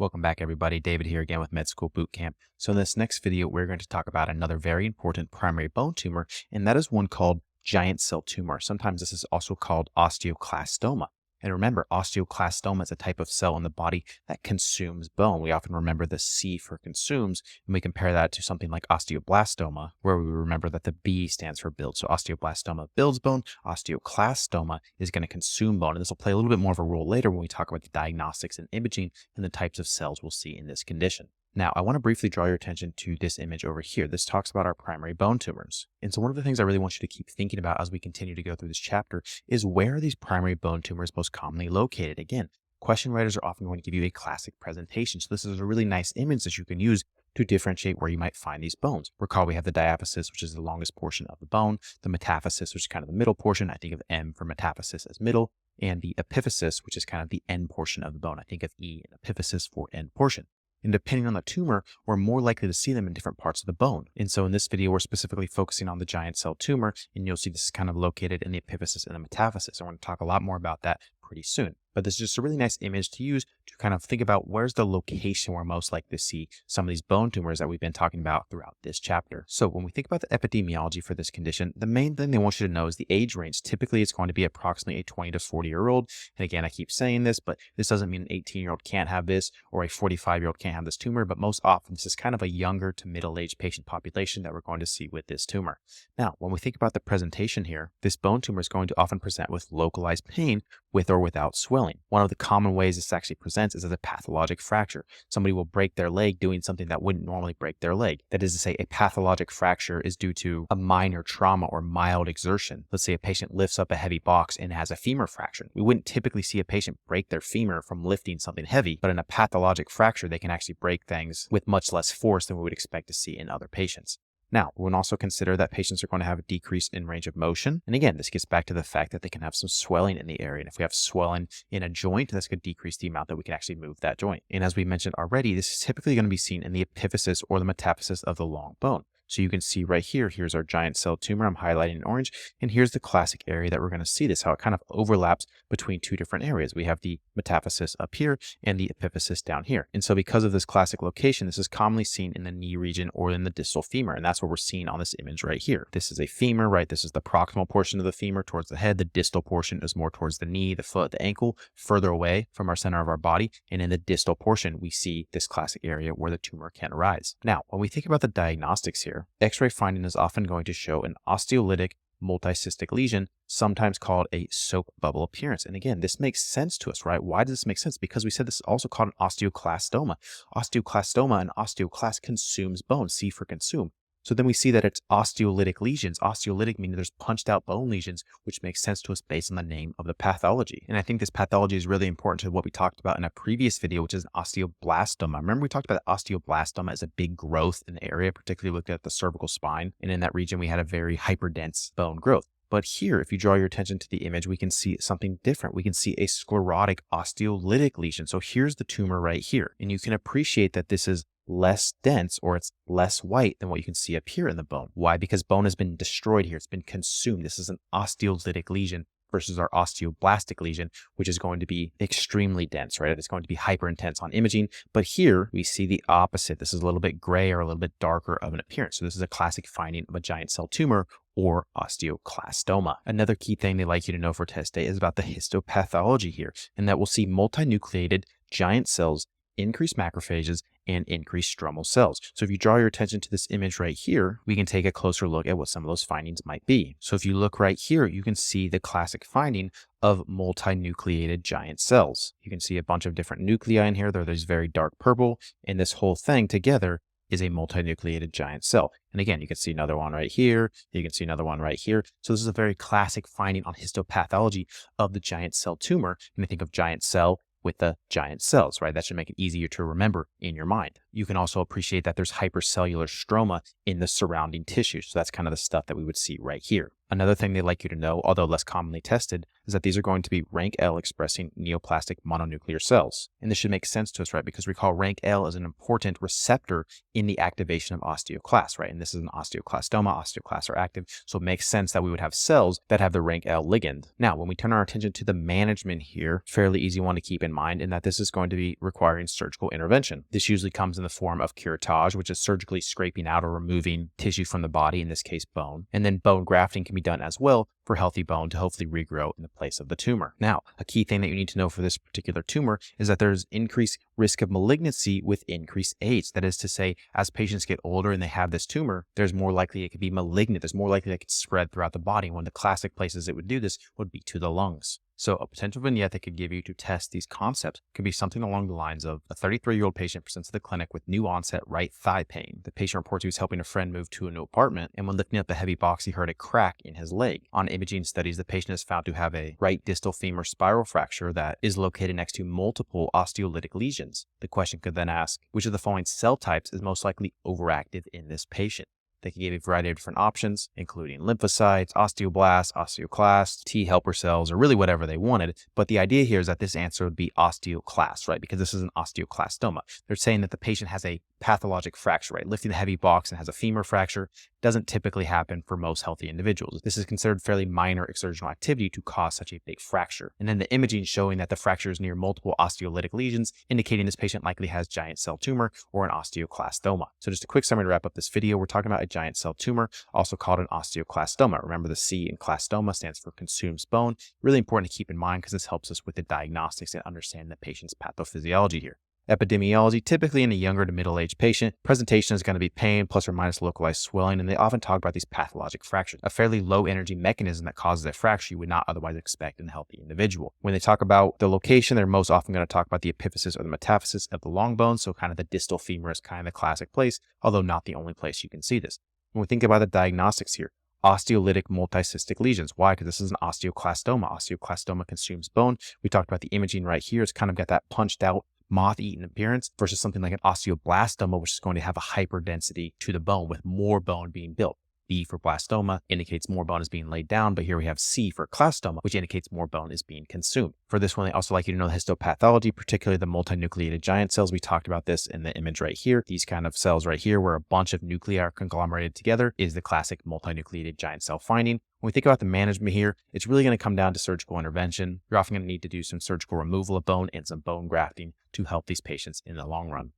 Welcome back, everybody. David here again with Med School Bootcamp. So in this next video, we're going to talk about another very important primary bone tumor, and that is one called giant cell tumor. Sometimes this is also called osteoclastoma. And remember, osteoclastoma is a type of cell in the body that consumes bone. We often remember the C for consumes, and we compare that to something like osteoblastoma, where we remember that the B stands for build. So osteoblastoma builds bone, osteoclastoma is going to consume bone. And this will play a little bit more of a role later when we talk about the diagnostics and imaging and the types of cells we'll see in this condition. Now, I want to briefly draw your attention to this image over here. This talks about our primary bone tumors. And so one of the things I really want you to keep thinking about as we continue to go through this chapter is, where are these primary bone tumors most commonly located? Again, question writers are often going to give you a classic presentation. So this is a really nice image that you can use to differentiate where you might find these bones. Recall we have the diaphysis, which is the longest portion of the bone, the metaphysis, which is kind of the middle portion. I think of M for metaphysis as middle, and the epiphysis, which is kind of the end portion of the bone. I think of E and epiphysis for end portion. And depending on the tumor, we're more likely to see them in different parts of the bone. And so in this video, we're specifically focusing on the giant cell tumor, and you'll see this is kind of located in the epiphysis and the metaphysis. I want to talk a lot more about that pretty soon. But this is just a really nice image to use to kind of think about where's the location we're most likely to see some of these bone tumors that we've been talking about throughout this chapter. So when we think about the epidemiology for this condition, the main thing they want you to know is the age range. Typically, it's going to be approximately a 20 to 40-year-old. And again, I keep saying this, but this doesn't mean an 18-year-old can't have this or a 45-year-old can't have this tumor. But most often, this is kind of a younger to middle-aged patient population that we're going to see with this tumor. Now, when we think about the presentation here, this bone tumor is going to often present with localized pain with or without swelling. One of the common ways this actually presents is as a pathologic fracture. Somebody will break their leg doing something that wouldn't normally break their leg. That is to say, a pathologic fracture is due to a minor trauma or mild exertion. Let's say a patient lifts up a heavy box and has a femur fracture. We wouldn't typically see a patient break their femur from lifting something heavy, but in a pathologic fracture, they can actually break things with much less force than we would expect to see in other patients. Now, we would also consider that patients are going to have a decrease in range of motion. And again, this gets back to the fact that they can have some swelling in the area. And if we have swelling in a joint, that's going to decrease the amount that we can actually move that joint. And as we mentioned already, this is typically going to be seen in the epiphysis or the metaphysis of the long bone. So you can see right here, here's our giant cell tumor. I'm highlighting in orange. And here's the classic area that we're going to see this, how it kind of overlaps between two different areas. We have the metaphysis up here and the epiphysis down here. And so because of this classic location, this is commonly seen in the knee region or in the distal femur. And that's what we're seeing on this image right here. This is a femur, right? This is the proximal portion of the femur towards the head. The distal portion is more towards the knee, the foot, the ankle, further away from our center of our body. And in the distal portion, we see this classic area where the tumor can arise. Now, when we think about the diagnostics here, X-ray finding is often going to show an osteolytic multicystic lesion, sometimes called a soap bubble appearance. And again, this makes sense to us, right? Why does this make sense? Because we said this is also called an osteoclastoma. Osteoclastoma and osteoclast consumes bone, C for consume. So then we see that it's osteolytic lesions. Osteolytic meaning there's punched out bone lesions, which makes sense to us based on the name of the pathology. And I think this pathology is really important to what we talked about in a previous video, which is an osteoblastoma. Remember we talked about osteoblastoma as a big growth in the area, particularly looked at the cervical spine. And in that region, we had a very hyperdense bone growth. But here, if you draw your attention to the image, we can see something different. We can see a sclerotic osteolytic lesion. So here's the tumor right here. And you can appreciate that this is less dense, or it's less white than what you can see up here in the bone. Why? Because bone has been destroyed here. It's been consumed. This is an osteolytic lesion versus our osteoblastic lesion, which is going to be extremely dense, right? It's going to be hyper intense on imaging. But here we see the opposite. This is a little bit gray or a little bit darker of an appearance. So this is a classic finding of a giant cell tumor or osteoclastoma. Another key thing they like you to know for test day is about the histopathology here, and that we'll see multinucleated giant cells, increased macrophages, and increased stromal cells. So if you draw your attention to this image right here, we can take a closer look at what some of those findings might be. So if you look right here, you can see the classic finding of multinucleated giant cells. You can see a bunch of different nuclei in here. There's very dark purple, and this whole thing together is a multinucleated giant cell. And again, you can see another one right here. You can see another one right here. So this is a very classic finding on histopathology of the giant cell tumor. And I think of giant cell with the giant cells, right? That should make it easier to remember in your mind. You can also appreciate that there's hypercellular stroma in the surrounding tissue. So that's kind of the stuff that we would see right here. Another thing they'd like you to know, although less commonly tested, is that these are going to be rank L expressing neoplastic mononuclear cells. And this should make sense to us, right? Because recall rank L is an important receptor in the activation of osteoclasts, right? And this is an osteoclastoma. Osteoclasts are active. So it makes sense that we would have cells that have the rank L ligand. Now, when we turn our attention to the management here, fairly easy one to keep in mind, in that this is going to be requiring surgical intervention. This usually comes in the form of curettage, which is surgically scraping out or removing tissue from the body, in this case bone. And then bone grafting can be done as well for healthy bone to hopefully regrow in the place of the tumor. Now, a key thing that you need to know for this particular tumor is that there's increased risk of malignancy with increased age. That is to say, as patients get older and they have this tumor, there's more likely it could be malignant. There's more likely it could spread throughout the body. One of the classic places it would do this would be to the lungs. So a potential vignette that could give you to test these concepts could be something along the lines of a 33-year-old patient presents to the clinic with new onset right thigh pain. The patient reports he was helping a friend move to a new apartment, and when lifting up the heavy box, he heard a crack in his leg. On imaging studies, the patient is found to have a right distal femur spiral fracture that is located next to multiple osteolytic lesions. The question could then ask, which of the following cell types is most likely overactive in this patient? They can give a variety of different options, including lymphocytes, osteoblasts, osteoclasts, T helper cells, or really whatever they wanted. But the idea here is that this answer would be osteoclasts, right? Because this is an osteoclastoma. They're saying that the patient has a pathologic fracture, right? Lifting the heavy box and has a femur fracture doesn't typically happen for most healthy individuals. This is considered fairly minor exertional activity to cause such a big fracture. And then the imaging showing that the fracture is near multiple osteolytic lesions, indicating this patient likely has giant cell tumor or an osteoclastoma. So just a quick summary to wrap up this video, we're talking about a giant cell tumor, also called an osteoclastoma. Remember, the C in clastoma stands for consumes bone. Really important to keep in mind because this helps us with the diagnostics and understanding the patient's pathophysiology here. Epidemiology, typically in a younger to middle-aged patient, presentation is going to be pain plus or minus localized swelling, and they often talk about these pathologic fractures, a fairly low energy mechanism that causes a fracture you would not otherwise expect in a healthy individual. When they talk about the location, they're most often going to talk about the epiphysis or the metaphysis of the long bone, so kind of the distal femur is kind of the classic place, although not the only place you can see this. When we think about the diagnostics here, osteolytic multicystic lesions. Why? Because this is an osteoclastoma. Osteoclastoma consumes bone. We talked about the imaging right here. It's kind of got that punched out moth-eaten appearance versus something like an osteoblastoma, which is going to have a hyperdensity to the bone with more bone being built. B for blastoma indicates more bone is being laid down, but here we have C for clastoma, which indicates more bone is being consumed. For this one, they also like you to know the histopathology, particularly the multinucleated giant cells. We talked about this in the image right here. These kind of cells right here, where a bunch of nuclei are conglomerated together, is the classic multinucleated giant cell finding. When we think about the management here, it's really going to come down to surgical intervention. You're often going to need to do some surgical removal of bone and some bone grafting to help these patients in the long run.